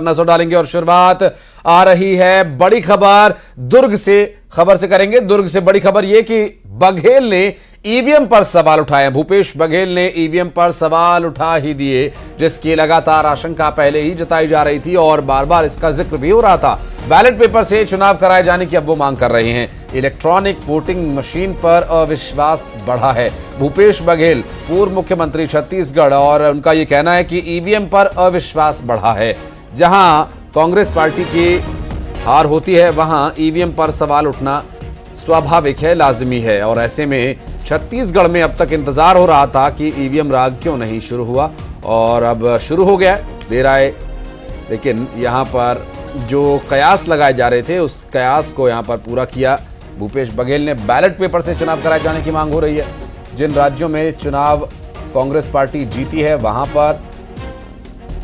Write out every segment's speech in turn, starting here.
नजर डालेंगे और शुरुआत आ रही है बड़ी खबर दुर्ग से। खबर से करेंगे दुर्ग से बड़ी खबर यह कि बघेल ने ईवीएम पर सवाल उठाए। भूपेश बघेल ने ईवीएम पर सवाल उठा ही दिए, जिसकी लगातार आशंका पहले ही जताई जा रही थी और बार बार इसका जिक्र भी हो रहा था। बैलेट पेपर से चुनाव कराए जाने की अब वो मांग कर रहे हैं। इलेक्ट्रॉनिक वोटिंग मशीन पर अविश्वास बढ़ा है। भूपेश बघेल पूर्व मुख्यमंत्री छत्तीसगढ़, और उनका यह कहना है कि ईवीएम पर अविश्वास बढ़ा है। जहां कांग्रेस पार्टी की हार होती है वहां ईवीएम पर सवाल उठना स्वाभाविक है, लाजिमी है। और ऐसे में छत्तीसगढ़ में अब तक इंतजार हो रहा था कि ईवीएम राग क्यों नहीं शुरू हुआ, और अब शुरू हो गया। देर आए लेकिन यहां पर जो कयास लगाए जा रहे थे उस कयास को यहां पर पूरा किया भूपेश बघेल ने। बैलेट पेपर से चुनाव कराए जाने की मांग हो रही है। जिन राज्यों में चुनाव कांग्रेस पार्टी जीती है वहां पर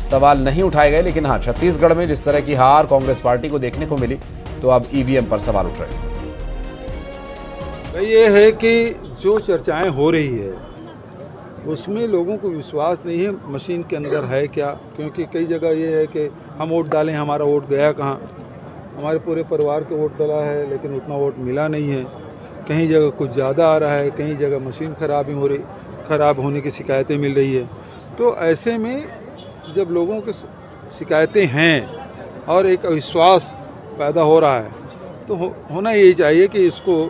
सवाल नहीं उठाए गए, लेकिन हाँ, छत्तीसगढ़ में जिस तरह की हार कांग्रेस पार्टी को देखने को मिली तो अब ईवीएम पर सवाल उठ रहे हैं। ये है कि जो चर्चाएं हो रही है उसमें लोगों को विश्वास नहीं है मशीन के अंदर है क्या, क्योंकि कई जगह ये है कि हम वोट डालें, हमारा वोट गया कहाँ। हमारे पूरे परिवार के वोट डाला है लेकिन उतना वोट मिला नहीं है। कहीं जगह कुछ ज़्यादा आ रहा है, कहीं जगह मशीन ख़राब होने की शिकायतें मिल रही है। तो ऐसे में जब लोगों की शिकायतें हैं और एक अविश्वास पैदा हो रहा है तो होना यही चाहिए कि इसको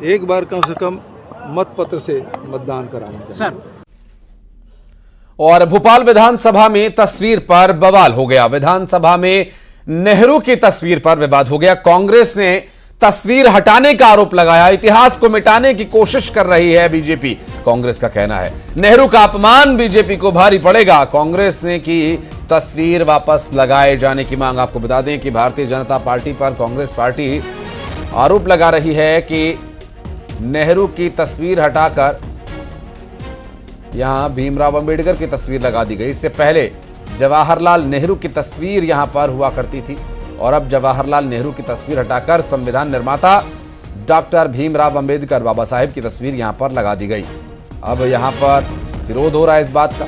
एक बार कम से कम मत पत्र से मतदान कराना चाहिए। सर, और भोपाल विधानसभा में तस्वीर पर बवाल हो गया। विधानसभा में नेहरू की तस्वीर पर विवाद हो गया। कांग्रेस ने तस्वीर हटाने का आरोप लगाया। इतिहास को मिटाने की कोशिश कर रही है बीजेपी, कांग्रेस का कहना है। नेहरू का अपमान बीजेपी को भारी पड़ेगा। कांग्रेस ने की तस्वीर वापस लगाए जाने की मांग। आपको बता दें कि भारतीय जनता पार्टी पर कांग्रेस पार्टी आरोप लगा रही है कि नेहरू की तस्वीर हटाकर यहां भीमराव अंबेडकर की तस्वीर लगा दी गई। इससे पहले जवाहरलाल नेहरू की तस्वीर यहां पर हुआ करती थी और अब जवाहरलाल नेहरू की तस्वीर हटाकर संविधान निर्माता डॉक्टर भीमराव अंबेडकर बाबा साहेब की तस्वीर यहां पर लगा दी गई। अब यहां पर विरोध हो रहा है इस बात का।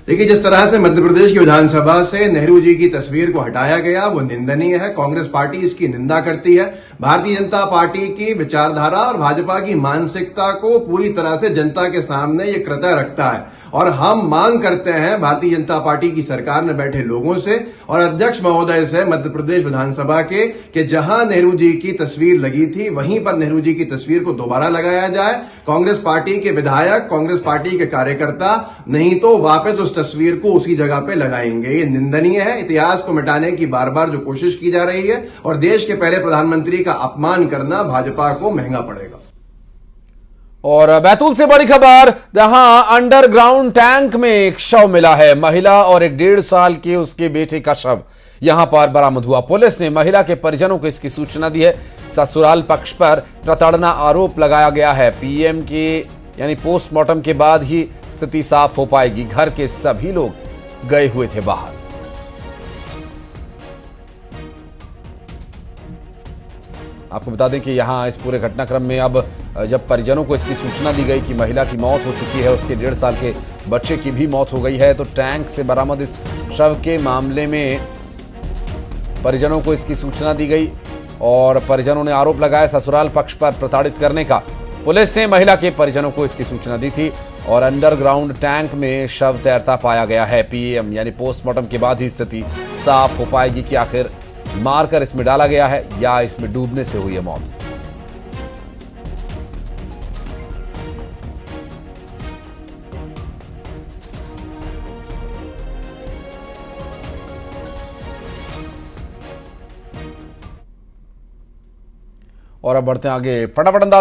देखिए, जिस तरह से मध्य प्रदेश की विधानसभा से नेहरू जी की तस्वीर को हटाया गया वो निंदनीय है। कांग्रेस पार्टी इसकी निंदा करती है। भारतीय जनता पार्टी की विचारधारा और भाजपा की मानसिकता को पूरी तरह से जनता के सामने ये कृत्य रखता है और हम मांग करते हैं भारतीय जनता पार्टी की सरकार में बैठे लोगों से और अध्यक्ष महोदय से मध्य प्रदेश विधानसभा के कि जहां नेहरू जी की तस्वीर लगी थी वहीं पर नेहरू जी की तस्वीर को दोबारा लगाया जाए। कांग्रेस पार्टी के विधायक, कांग्रेस पार्टी के कार्यकर्ता नहीं तो वापस उस तस्वीर को उसी जगह पे लगाएंगे। ये निंदनीय है। इतिहास को मिटाने की बार बार जो कोशिश की जा रही है और देश के पहले प्रधानमंत्री का अपमान करना भाजपा को महंगा पड़ेगा। और बैतूल से बड़ी खबर, जहां अंडरग्राउंड टैंक में एक शव मिला है। महिला और एक 1.5 साल के उसके बेटे का शव यहां पर बरामद हुआ। पुलिस ने महिला के परिजनों को इसकी सूचना दी है। ससुराल पक्ष पर प्रताड़ना आरोप लगाया गया है। पीएम के यानी पोस्टमार्टम के बाद ही स्थिति साफ हो पाएगी। घर के सभी लोग गए हुए थे बाहर। आपको बता दें कि यहां इस पूरे घटनाक्रम में अब जब परिजनों को इसकी सूचना दी गई कि महिला की मौत हो चुकी है, उसके 1.5 साल के बच्चे की भी मौत हो गई है, तो टैंक से बरामद इस शव के मामले में परिजनों को इसकी सूचना दी गई और परिजनों ने आरोप लगाया ससुराल पक्ष पर प्रताड़ित करने का। पुलिस ने महिला के परिजनों को इसकी सूचना दी थी और अंडरग्राउंड टैंक में शव तैरता पाया गया है। पीएम यानी पोस्टमार्टम के बाद ही स्थिति साफ हो पाएगी कि आखिर मारकर इसमें डाला गया है या इसमें डूबने से हुई है मौत। और अब बढ़ते हैं आगे। फटाफट अंदाज